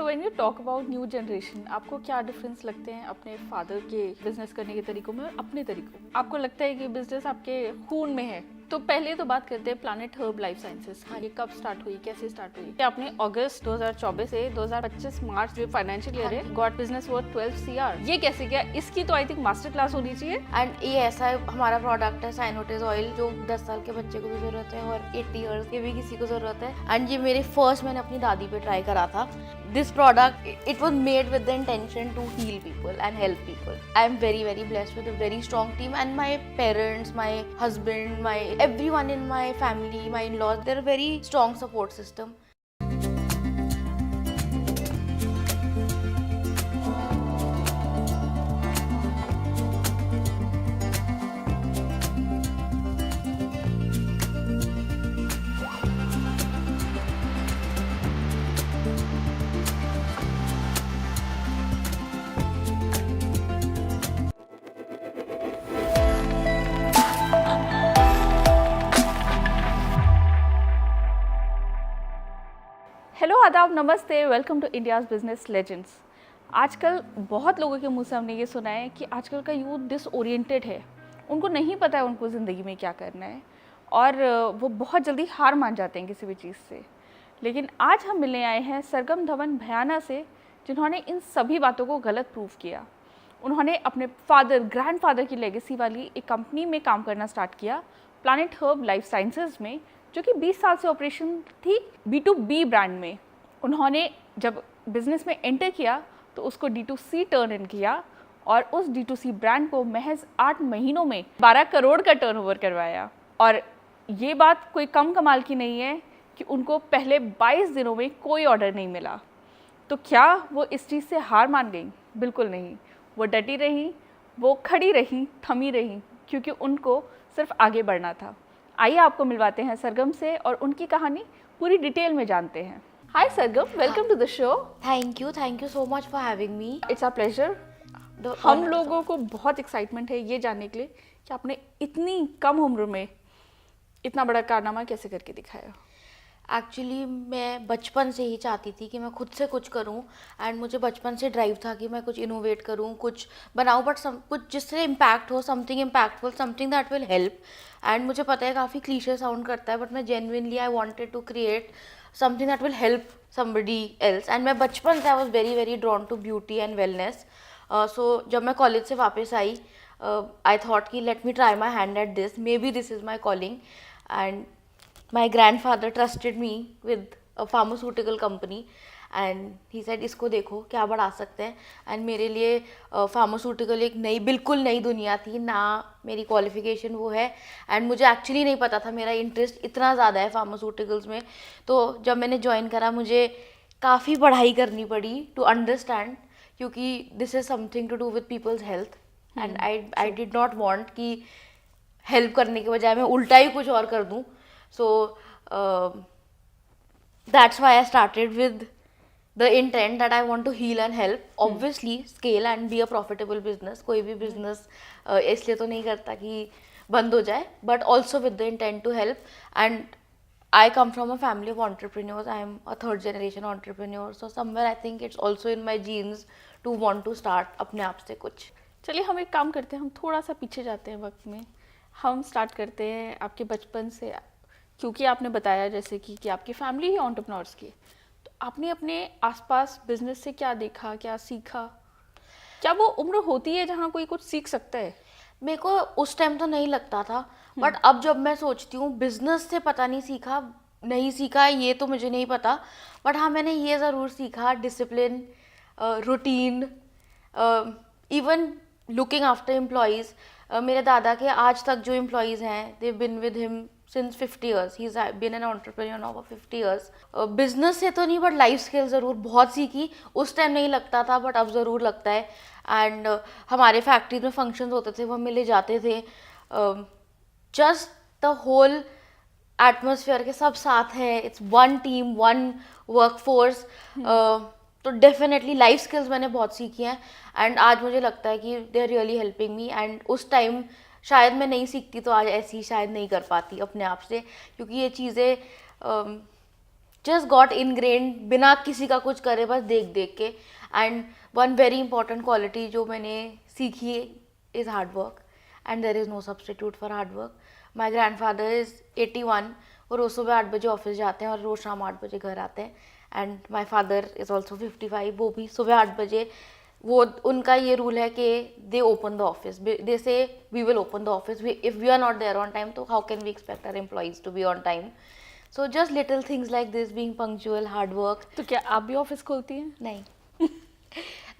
When you talk about new generation, आपको क्या difference लगते हैं अपने फादर के बिजनेस करने के तरीकों में और अपने तरीकों? आपको लगता है कि बिजनेस आपके खून में है? तो पहले तो बात करते हैं प्लैनेट हर्ब लाइफ साइंसेस। हाँ, ये कब स्टार्ट हुई, कैसे स्टार्ट हुई? ये आपने अगस्त 2024 से 2025 मार्च जो फाइनेंशियल ईयर है, गॉट बिजनेस वर्थ 12 CR। ये कैसे किया? इसकी तो आई थिंक मास्टर क्लास होनी चाहिए। एंड ये ऐसा हमारा प्रोडक्ट है साइनोटेज ऑयल, जो 10 साल के बच्चे को भी जरूरत है और 80 इयर्स के भी किसी को जरूरत है। एंड ये मेरे फर्स्ट मैंने अपनी दादी पे ट्राई करा था। This product, it was made with the intention to heal people and help people. I am very, very blessed with a very strong team, and my parents, my husband, everyone in my family, my in-laws, they're a very strong support system. Hello, आदाब, नमस्ते, welcome to India's business legends. आजकल बहुत लोगों के मुंह से हमने ये सुना है कि आजकल का यूथ डिसओरिएंटेड है। उनको नहीं पता है उनको ज़िंदगी में क्या करना है और वो बहुत जल्दी हार मान जाते हैं किसी भी चीज़ से। लेकिन आज हम मिलने आए हैं सरगम धवन भयाना से, जिन्होंने इन सभी बातों को गलत प्रूव किया। उन्होंने अपने ग्रैंडफादर की लेगेसी वाली एक कंपनी में काम करना स्टार्ट किया, प्लैनेट हर्ब लाइफ साइंसेज में, जो कि 20 साल से ऑपरेशन थी B2B ब्रांड में। उन्होंने जब बिज़नेस में एंटर किया तो उसको D2C टर्न इन किया और उस D2C ब्रांड को महज 8 महीनों में 12 करोड़ का टर्नओवर करवाया। और ये बात कोई कम कमाल की नहीं है कि उनको पहले 22 दिनों में कोई ऑर्डर नहीं मिला। तो क्या वो इस चीज़ से हार मान गई? बिल्कुल नहीं। वो डटी रही, वो खड़ी रही, थमी रही, क्योंकि उनको सिर्फ आगे बढ़ना था। आइए आपको मिलवाते हैं सरगम से और उनकी कहानी पूरी डिटेल में जानते हैं। Hi Sargam, welcome to the show. Thank you so much for having me. It's a pleasure. हम लोगों को बहुत एक्साइटमेंट है ये जानने के लिए कि आपने इतनी कम उम्र में इतना बड़ा कारनामा कैसे करके दिखाया। एक्चुअली मैं बचपन से ही चाहती थी कि मैं खुद से कुछ करूं, एंड मुझे बचपन से ड्राइव था कि मैं कुछ इनोवेट करूं, कुछ बनाऊं, बट कुछ जिससे इम्पैक्ट हो, something impactful, something that will help. And मुझे पता है काफ़ी क्लीशे साउंड करता है, बट मैं genuinely I wanted to create something that will help somebody else. And मैं बचपन से I was very very drawn to beauty and wellness. So जब मैं कॉलेज से वापस आई, आई थॉट कि let me try my hand at this, maybe this is my calling. And my grandfather trusted me with a pharmaceutical company and he said इसको देखो क्या बढ़ा सकते हैं। एंड मेरे लिए फार्मास्यूटिकल एक बिल्कुल नई दुनिया थी, ना मेरी क्वालिफिकेशन वो है, एंड मुझे एक्चुअली नहीं पता था मेरा इंटरेस्ट इतना ज़्यादा है फार्मास्यूटिकल्स में। तो जब मैंने ज्वाइन करा मुझे काफ़ी पढ़ाई करनी पड़ी टू अंडरस्टैंड, क्योंकि this is something to do with people's health, and I did not want कि हेल्प करने के बजाय मैं उल्टा ही कुछ और कर दूँ। So that's why I started with the intent that I want to heal and help. Obviously scale and be a profitable business. कोई भी business इसलिए तो नहीं करता कि बंद हो जाए, but also with the intent to help. And I come from a family of entrepreneurs. I am a third generation entrepreneur. So somewhere I think it's also in my genes to want to start अपने आप से कुछ। चलिए हम एक काम करते हैं, हम थोड़ा सा पीछे जाते हैं वक्त में। हम स्टार्ट करते हैं आपके बचपन से, क्योंकि आपने बताया जैसे कि आपकी फैमिली ही एंटरप्रेन्योर्स की। तो आपने अपने आसपास बिजनेस से क्या देखा, क्या सीखा? क्या वो उम्र होती है जहाँ कोई कुछ सीख सकता है? मेरे को उस टाइम तो नहीं लगता था, बट अब जब मैं सोचती हूँ बिजनेस से पता नहीं सीखा ये तो मुझे नहीं पता, बट हाँ मैंने ये ज़रूर सीखा discipline, routine, even looking after employees. मेरे दादा के आज तक जो एम्प्लॉयज़ हैं, they been with him since 50 years. He's been an entrepreneur now for 50 years. Business से तो नहीं, बट लाइफ स्किल ज़रूर बहुत सीखी। उस टाइम नहीं लगता था, बट अब ज़रूर लगता है। एंड हमारे फैक्ट्री में फंक्शंस होते थे, वो मिले जाते थे, जस्ट द होल एटमोसफियर के सब साथ है, it's one team, one work force. तो डेफिनेटली लाइफ स्किल्स मैंने बहुत सीखी हैं, एंड आज मुझे लगता है कि they are really helping me. And उस टाइम शायद मैं नहीं सीखती तो आज ऐसी शायद नहीं कर पाती अपने आप से, क्योंकि ये चीज़ें जस्ट गॉट इनग्रेन्ड, बिना किसी का कुछ करे, बस देख देख के. And one very important quality जो मैंने सीखी is hard work, and there is no substitute for hard work. My grandfather is 81. वो रोज़ सुबह 8 बजे ऑफिस जाते हैं और रोज़ शाम 8 बजे घर आते हैं. And my father is also 55. वो भी सुबह 8 बजे, वो उनका ये रूल है कि they open the office, they say we will open the office, if we are not there on time तो how can we expect our employees to be on time. So just little things like this, being punctual, hard work. तो क्या आप भी office खोलती हैं? नहीं,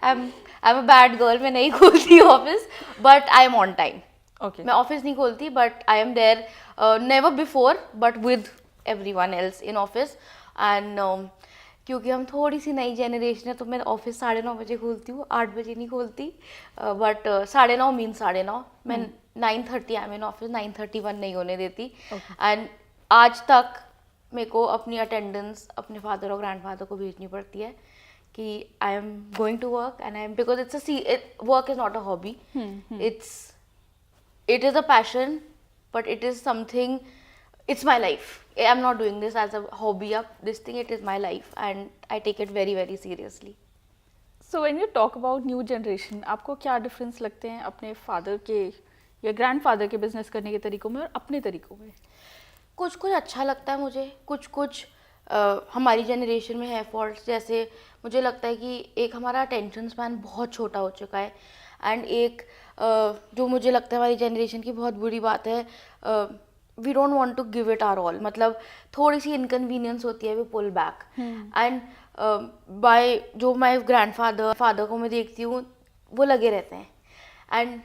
I am a bad girl, मैं नहीं खोलती office, but I am on time. Okay. मैं ऑफिस नहीं खोलती, but I am there, never before but with everyone else in office. And क्योंकि हम थोड़ी सी नई जनरेशन है तो मैं ऑफिस 9:30 बजे खोलती हूँ, 8 बजे नहीं खोलती. But 9:30 mean 9:30. मैं 9:30 आई एम इन ऑफिस, 9:31 नहीं होने देती. एंड आज तक मेरे को अपनी अटेंडेंस अपने फादर और ग्रैंडफादर को भेजनी पड़ती है कि I am going to work, and I am, because it's work is not a hobby, it is a passion, but it is something, it's my life. I'm not doing this as a hobby up, this thing, it is my life, and I take it very very seriously. So when you talk about new generation, आपको क्या difference लगते हैं अपने father के या grandfather के business करने के तरीकों में और अपने तरीकों में? कुछ कुछ अच्छा लगता है मुझे, कुछ कुछ हमारी जनरेशन में है फॉल्ट. जैसे मुझे लगता है कि एक हमारा अटेंशन स्पैन बहुत छोटा हो चुका है, एंड एक जो मुझे लगता है हमारी जनरेशन की बहुत बुरी बात है, we don't want to give it our all. मतलब थोड़ी सी इनकन्वीनियंस होती है, we pull back. And by जो माई फादर को मैं देखती हूँ, वो लगे रहते हैं, एंड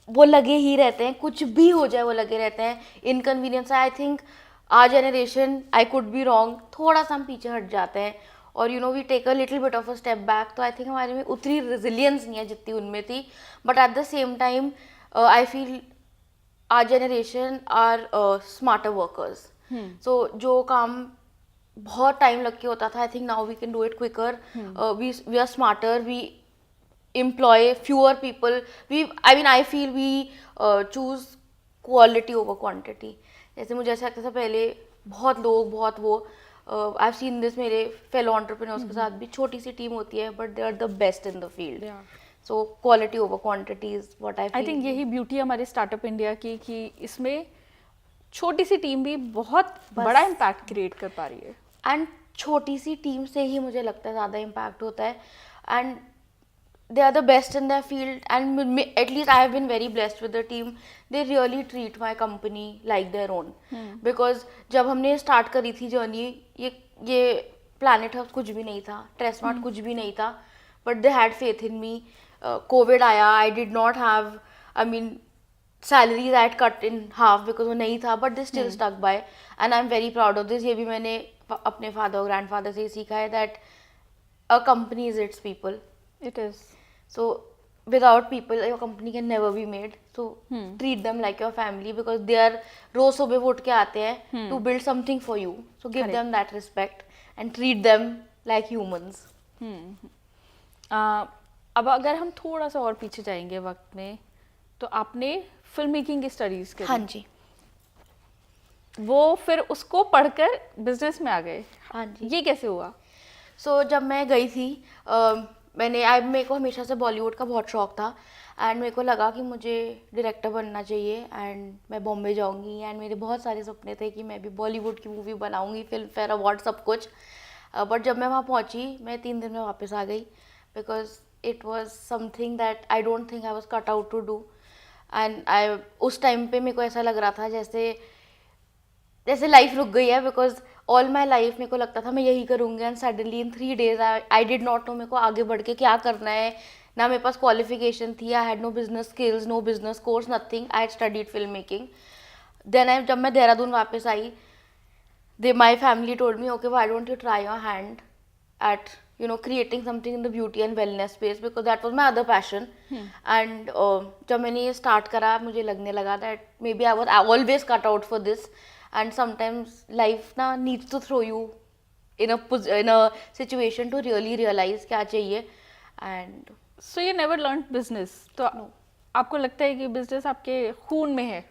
वो लगे ही रहते हैं, कुछ भी हो जाए वो लगे रहते हैं. Inconvenience, I think our generation, I could be wrong, थोड़ा सा हम पीछे हट जाते हैं और you know we take a little bit of a step back. तो आई थिंक हमारे में उतनी रेजिलियंस नहीं है जितनी उनमें थी. But at the same time I feel our generation are smarter workers. So जो काम बहुत टाइम लग के होता था, I think now we can do it quicker. We are smarter, we employ fewer people. I feel we choose quality over quantity. जैसे मुझे ऐसा लगता था पहले बहुत लोग बहुत वो, I've seen this मेरे fellow entrepreneurs के साथ भी, छोटी सी टीम होती है but they are the best in the field. So quality over quantity is what I feel. I think यही ब्यूटी है हमारे स्टार्टअप इंडिया की कि इसमें छोटी सी टीम भी बहुत बड़ा इम्पैक्ट क्रिएट कर पा रही है. एंड छोटी सी टीम से ही मुझे लगता है ज़्यादा इम्पैक्ट होता है. And they are the best in their field, and at least I have been very blessed with the team. They really treat my company like their own. Because जब हमने स्टार्ट करी थी जर्नी, ये planet hub कुछ भी नहीं था, ट्रेसमार्ट कुछ भी नहीं था, but they had faith in me. Covid आया, I did not have, I mean salaries I had cut in half because वो नहीं था, but they still stuck by, and I'm very proud of this. ये भी मैंने अपने father और grandfather से सीखा है that a company is its people. It is. So without people your company can never be made. So treat them like your family, because they are रोज सुबह उठ के आते हैं to build something for you. So give them that respect and treat them like humans. अब अगर हम थोड़ा सा और पीछे जाएंगे वक्त में, तो आपने फिल्म मेकिंग की स्टडीज करी. हाँ जी. वो फिर उसको पढ़कर बिजनेस में आ गए. हाँ जी. ये कैसे हुआ? सो जब मैं गई थी, मेरे को हमेशा से बॉलीवुड का बहुत शौक था, एंड मेरे को लगा कि मुझे डायरेक्टर बनना चाहिए, एंड मैं बॉम्बे जाऊंगी, एंड मेरे बहुत सारे सपने थे कि मैं भी बॉलीवुड की मूवी बनाऊंगी, फिल्म फेयर अवार्ड सब कुछ. बट जब मैं वहाँ पहुँची, मैं 3 दिन में वापस आ गई, because it was something that I don't think I was cut out to do. And उस टाइम पे मेरे को ऐसा लग रहा था जैसे लाइफ रुक गई है, बिकॉज ऑल माई लाइफ मेरे को लगता था मैं यही करूँगी, and suddenly in 3 days I did not know मेरे को आगे बढ़ के क्या करना है. ना मेरे पास क्वालिफिकेशन थी, I had no business skills, no business course, nothing. I had studied film making. Then जब मैं देहरादून वापस आई, my family told me, okay why don't you try your hand at creating something in the beauty and wellness space, because that was my other passion. And जब मैंने ये start करा, मुझे लगने लगा that maybe I was always cut out for this, and sometimes life ना needs to throw you in a situation to really realize क्या चाहिए. And so you never learned business. तो आपको लगता है कि बिजनेस आपके खून में है?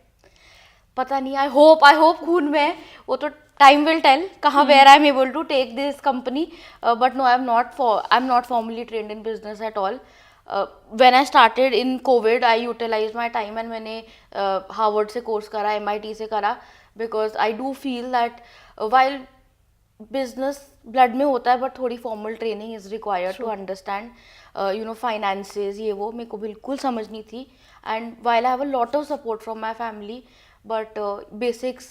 पता नहीं, आई होप खून में है. वो तो time will tell kahan where I'm able to take this company, but no, I'm not formally trained in business at all. When I started in COVID, I utilized my time and मैंने Harvard से course करा, MIT से करा, because I do feel that while business blood में होता है, but थोड़ी formal training is required to understand finances, ये वो मेरे को बिल्कुल समझ नहीं थी. And while I have a lot of support from my family, but basics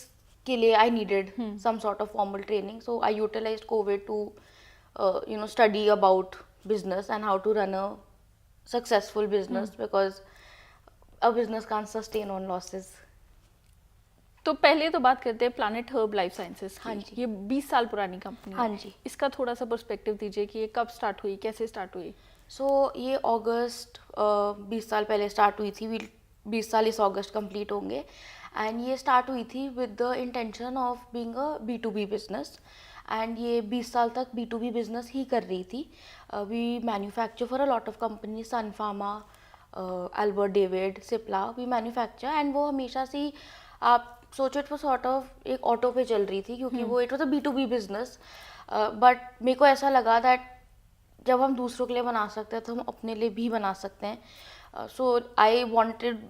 के लिए I needed some sort of formal training. So I utilized COVID to study about business and how to run a successful business, because a business can't sustain on losses. तो पहले तो बात करते हैं planet herb life sciences हाँ की. जी. ये 20 साल पुरानी कंपनी है. हाँ जी. इसका थोड़ा सा पर्सपेक्टिव दीजिए कि ये कब स्टार्ट हुई, कैसे स्टार्ट हुई. सो ये अगस्त 20 साल पहले स्टार्ट हुई थी. 20 साल इस अगस्त कंप्लीट होंगे. एंड ये स्टार्ट हुई थी with the intention of being a B2B business. And ये 20 साल तक B2B बिजनेस ही कर रही थी. We manufacture for a lot of company, Sun Pharma, Albert David, Cipla, we manufacture. And वो हमेशा से आप सोचो इट वाज सॉर्ट ऑफ एक ऑटो पे चल रही थी, क्योंकि वो it was a B2B business. But मेरे को ऐसा लगा दैट जब हम दूसरों के लिए बना सकते हैं तो हम अपने लिए भी बना सकते हैं. So I wanted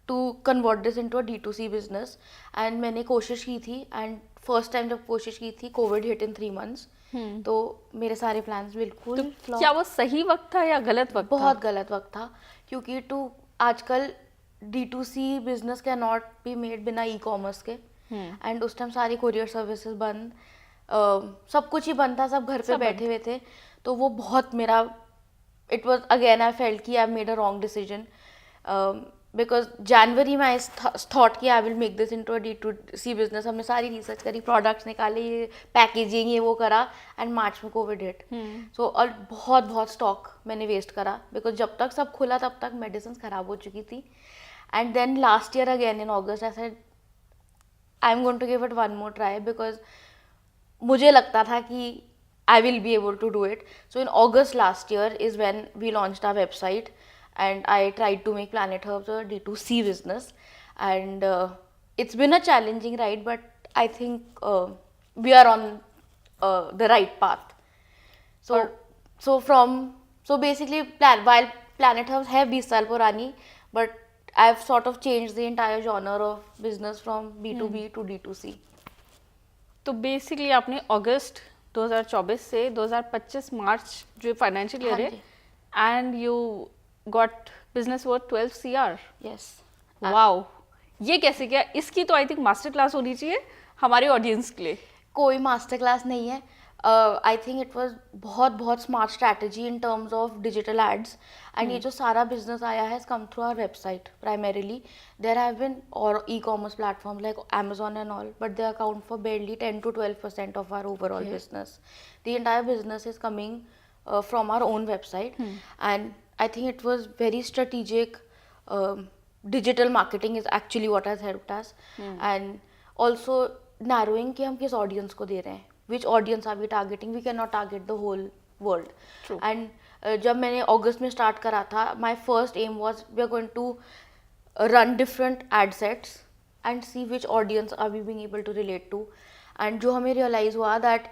to convert this into a D2C business. And मैंने कोशिश की थी, एंड फर्स्ट टाइम जब कोशिश की थी कोविड हिट इन 3 months. तो मेरे सारे प्लान्स बिल्कुल तो क्या वो सही वक्त था या गलत वक्त था? बहुत गलत वक्त था, क्योंकि आजकल D2C business can not be made बिना ई-कॉमर्स के. एंड उस टाइम सारी कोरियर सर्विसेज बंद, सब कुछ ही बंद था, सब घर पे बैठे हुए थे. तो वो बहुत मेरा it was again I felt कि I made a wrong decision, because जनवरी में आई थॉट कि I will make this into a D2C business. हमने सारी रिसर्च करी, प्रोडक्ट्स निकाले, ये पैकेजिंग ये वो करा. एंड मार्च में कोविड हिट. सो और बहुत स्टॉक मैंने वेस्ट करा, बिकॉज जब तक सब खुला तब तक मेडिसिन खराब हो चुकी थी. And then last year again in August I said I am going to give it one more try, because मुझे लगता था कि I will be able to do it. So in August last year is when we launched our website, and I tried to make Planet Herbs a D2C business. And it's been a challenging ride, but I think we are on the right path. So basically while Planet Herbs है 20 साल पुरानी, but I've sort of changed the entire genre of business from B2B to D2C. तो basically आपने अगस्त 2024 से 2025 मार्च जो financial year है, and you got business worth 12 CR. Yes. Wow, ये कैसे किया? इसकी तो आई थिंक मास्टर क्लास होनी चाहिए हमारे ऑडियंस के लिए. कोई मास्टर क्लास नहीं है. आई थिंक इट वाज बहुत smart strategy in terms of digital ads. And ये जो सारा बिजनेस आया है come through our website primarily. There have been और e-commerce platform like Amazon and all, but they account for barely 10 to 12% of our overall business. The entire business is coming from our own website. And I think it was very strategic. Digital marketing is actually what has helped us. And also narrowing कि हम किस audience को दे रहे हैं, which audience are we targeting. We cannot target the whole world. True. And जब मैंने अगस्त में start करा था, my first aim was we are going to run different ad sets and see which audience are we being able to relate to. And जो हमें realize हुआ that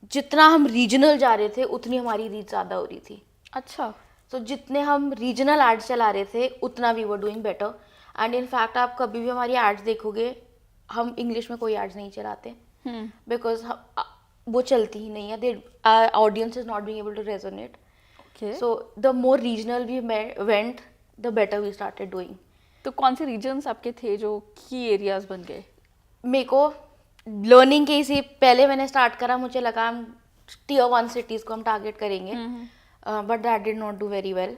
जितना हम रीजनल जा रहे थे उतनी हमारी रीच ज़्यादा हो रही थी. अच्छा. तो जितने हम रीजनल एड्स चला रहे थे उतना we were doing better. And in fact आप कभी भी हमारी एड्स देखोगे, हम इंग्लिश में कोई एड्स नहीं चलाते, बिकॉज वो चलती ही नहीं है. Audience is not being able to resonate. So the more regional we went, the better we started doing. तो कौन से रीजन्स आपके थे जो की एरियाज बन गए? मेरे को लर्निंग के ही पहले मैंने स्टार्ट करा, मुझे लगा हम Tier 1 सिटीज़ को हम टारगेट करेंगे, but that did not do very well.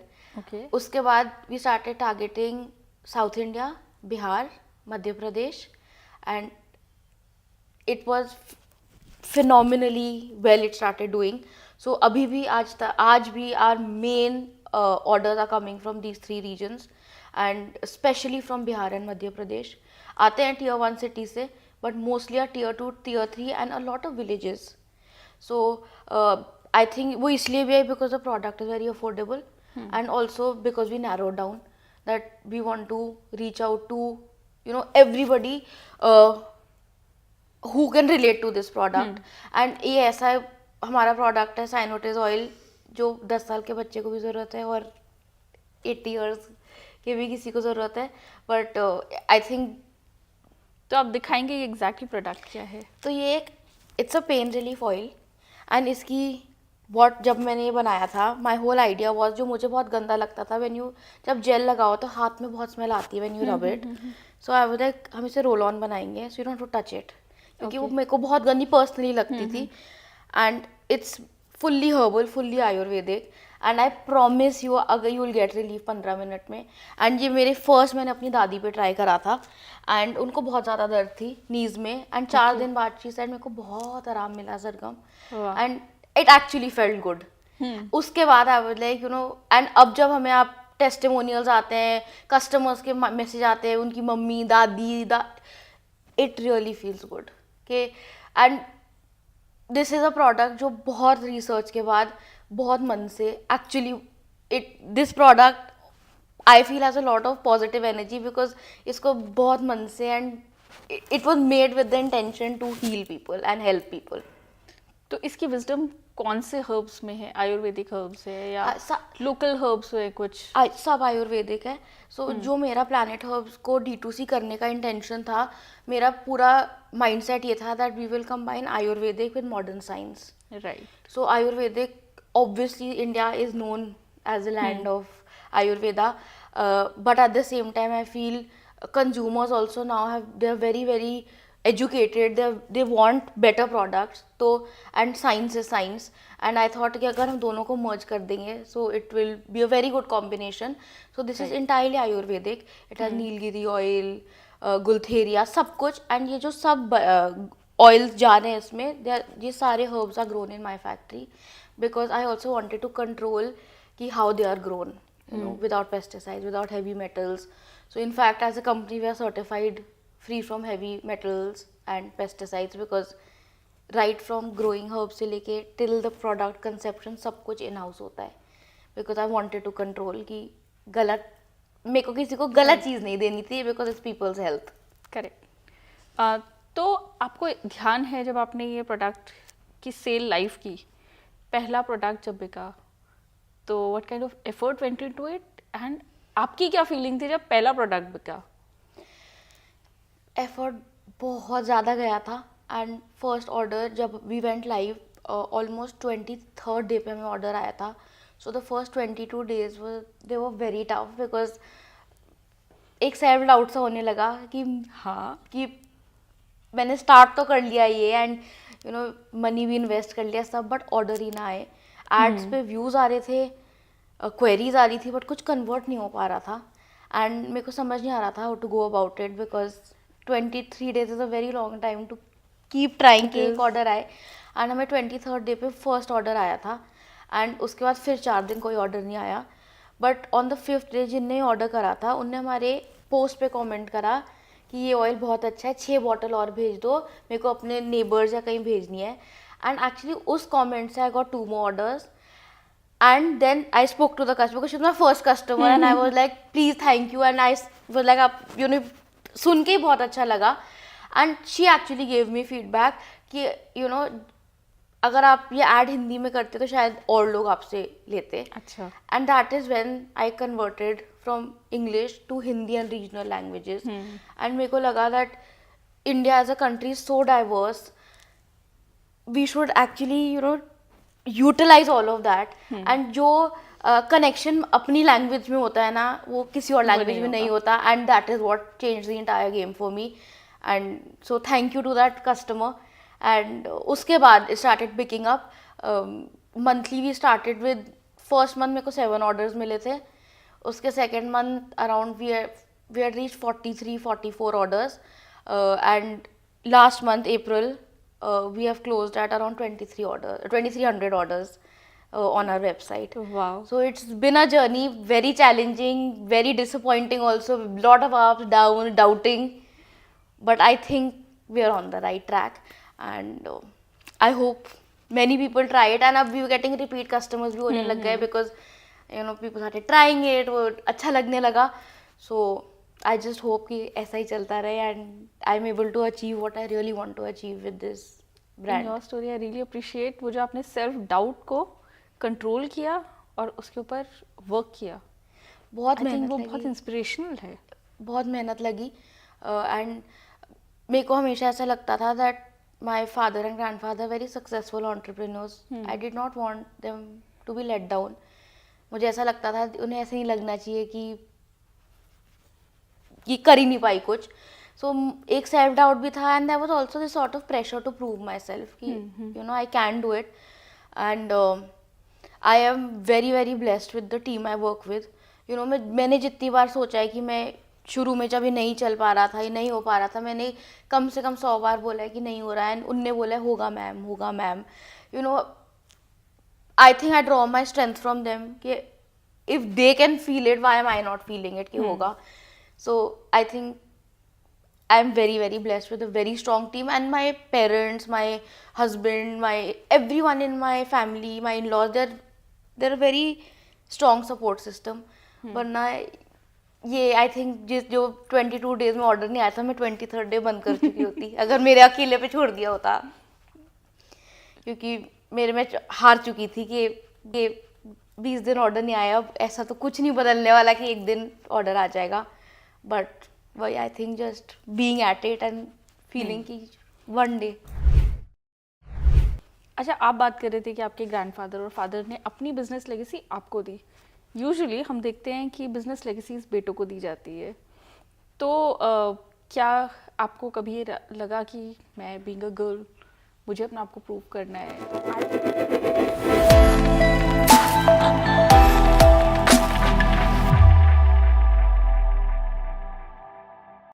उसके बाद we started targeting south India, Bihar, Madhya Pradesh, and it was phenomenally well it started doing. So अभी भी आज भी our main orders are coming from these 3 regions, and especially from Bihar and Madhya Pradesh. आते हैं Tier 1 cities से, but mostly are Tier 2, Tier 3 and a lot of villages. So I think वो इसलिए भी है because the product is very affordable, and also because we narrowed down that we want to reach out to everybody who can relate to this product. And ये ऐसा हमारा product है साइनोटेज oil, जो 10 साल के बच्चे को भी ज़रूरत है और 80 इयर्स के भी किसी को ज़रूरत है. बट आई थिंक, तो आप दिखाएंगे ये एग्जैक्टली प्रोडक्ट क्या है? तो ये एक it's a pain relief oil. And इसकी जब मैंने ये बनाया था, माई होल आइडिया वॉज, जो मुझे बहुत गंदा लगता था, जब जेल लगाओ तो हाथ में बहुत स्मेल आती है when you rub it. So I was like हम इसे रोल ऑन बनाएंगे, so you don't touch it, क्योंकि वो मेरे को बहुत गंदी पर्सनली लगती थी. And it's fully herbal, fully ayurvedic. And I promise you, अगर you will get relief 15 minute में. एंड ये मैंने अपनी दादी पे ट्राई करा था, एंड उनको बहुत ज़्यादा दर्द थी नीज में. एंड 4 दिन बाद शी सेड मेरे को बहुत आराम मिला Sargam. And it actually felt good. उसके बाद आई वाज लाइक एंड अब जब हमें आप टेस्टिमोनियल्स आते हैं, कस्टमर्स के मैसेज आते हैं, उनकी मम्मी दादी इट रियली फील्स गुड के. And this is a product जो बहुत रिसर्च के बाद, बहुत मन से, actually this product I feel has a lot of positive energy, because इसको बहुत मन से, and it was made with the intention to heal people and help people. तो इसकी विजडम कौन से हर्ब्स में है? आयुर्वेदिक हर्ब्स है या लोकल हर्ब्स है कुछ? सब आयुर्वेदिक है. सो जो मेरा प्लैनेट हर्ब्स को D2C करने का इंटेंशन था, मेरा पूरा माइंडसेट ये था that we will combine ayurvedic with modern science. Right. So ayurvedic, obviously India is known as a land of Ayurveda, but at the same time I feel consumers also now they're very very educated, they want better products. तो and science is science, and I thought कि अगर हम दोनों को merge कर देंगे, so it will be a very good combination. So this is entirely Ayurvedic. It has Nilgiri oil, गुलथेरिया, सब कुछ. and ये जो सब oils जा रहे हैं इसमें, ये सारे herbs are grown in my factory, because I also wanted to control ki how they are grown, without pesticides, without heavy metals. So in fact, as a company, we are certified free from heavy metals and pesticides, because right from growing herbs से लेके till the product conception सब कुछ in house होता है. Because I wanted to control कि गलत, मेरे को किसी को गलत चीज़ नहीं देनी थी, because it's people's health. Correct. तो आपको ध्यान है जब आपने ये प्रोडक्ट की सेल लाइव की, पहला प्रोडक्ट जब बिका, तो what kind of effort went into it, and आपकी क्या फीलिंग थी जब पहला प्रोडक्ट बिका? एफर्ट बहुत ज़्यादा गया था. एंड फर्स्ट ऑर्डर जब we went live, almost 23rd day पे हमें ऑर्डर आया था. So the first 22 days they were very tough, because एक सेल्फ डाउट सा होने लगा कि कि मैंने स्टार्ट तो कर लिया ये, एंड मनी भी इन्वेस्ट कर लिया सब, बट ऑर्डर ही ना आए. एड्स पे व्यूज़ आ रहे थे, क्वेरीज आ रही थी, बट कुछ कन्वर्ट नहीं हो पा रहा था. एंड मेरे को समझ नहीं आ रहा था how to go about it, because 23 days is a very long time to keep trying कि एक ऑर्डर आए. एंड हमें 23rd डे पे फर्स्ट ऑर्डर आया था, एंड उसके बाद फिर 4 दिन कोई ऑर्डर नहीं आया. But on the 5th day जिनने ऑर्डर करा था, उनने हमारे पोस्ट पे कमेंट करा कि ये ऑयल बहुत अच्छा है, 6 बॉटल और भेज दो, मेरे को अपने नेबर्स या कहीं भेजनी है. एंड एक्चुअली उस कमेंट से I got 2 more orders. And then I spoke to the customer, because she was my first customer, and I was like, please, thank you. And I was like, आप सुन के ही बहुत अच्छा लगा. And she actually gave me feedback कि अगर आप ये add Hindi में करते तो शायद और लोग आपसे लेते. अच्छा. And that is when I converted from English to Hindi and regional languages. And मेरे को लगा that India as a country is so diverse, we should actually utilize all of that. And जो connection अपनी language में होता है ना, वो किसी और language में नहीं होता. And that is what changed the entire game for me. And so thank you to that customer. And उसके बाद it started picking up. Monthly we started with, first month मेरे को 7 orders मिले थे. उसके second month around we had reached 43-44 orders. And last month April we have closed at around 2300 orders on our website. Wow. So it's been a journey, very challenging, very disappointing also, lot of ups, downs, doubting, but I think we are on the right track. And I hope many people try it, and अब we were getting repeat customers भी होने लग गए, because people started trying it, वो अच्छा लगने लगा. So I just hope कि ऐसा ही चलता रहे and I am able to achieve what I really want to achieve with this in brand. Your Story I really appreciate वो जो आपने सेल्फ डाउट को कंट्रोल किया और उसके ऊपर वर्क किया। बहुत आई थिंक मेहनत वो बहुत लगी, इंस्पिरेशनल है। बहुत मेहनत लगी एंड मेरे को हमेशा ऐसा लगता था that my father and grandfather very successful entrepreneurs, I did not want them to be let down. मुझे ऐसा लगता था उन्हें ऐसे नहीं लगना चाहिए कि कर ही नहीं पाई कुछ। सो एक सेल्फ डाउट भी था and there was also this sort of pressure to prove myself कि you know I can do it and I am very very blessed with the team I work with. You know मैंने जितनी बार सोचा है कि मैं शुरू में जब ये नहीं चल पा रहा था, ये नहीं हो पा रहा था, मैंने कम से कम 100 बार बोला है कि नहीं हो रहा है एंड उनने बोला है होगा मैम, होगा ma'am. You know I think I draw my strength from them कि if they can feel it why am I not feeling it कि होगा। So I think I am very very blessed with a very strong team and my parents, my husband, my everyone in my family, my in-laws, they're a very strong support system. वरना ये I think जो 22 days में order नहीं आया था, मैं 23rd day बंद कर चुकी होती अगर मेरे अकेले पे छोड़ दिया होता, क्योंकि मेरे में हार चुकी थी कि ये 20 दिन ऑर्डर नहीं आया, अब ऐसा तो कुछ नहीं बदलने वाला कि एक दिन ऑर्डर आ जाएगा। बट वही I think just being at it and feeling कि वन डे। अच्छा, आप बात कर रहे थे कि आपके ग्रैंडफादर और फादर ने अपनी बिजनेस लेगेसी आपको दी। यूजुअली हम देखते हैं कि बिजनेस लेगेसीज बेटों को दी जाती है। तो क्या आपको कभी ये लगा कि मैं बीइंग अ गर्ल मुझे अपना आपको प्रूव करना है?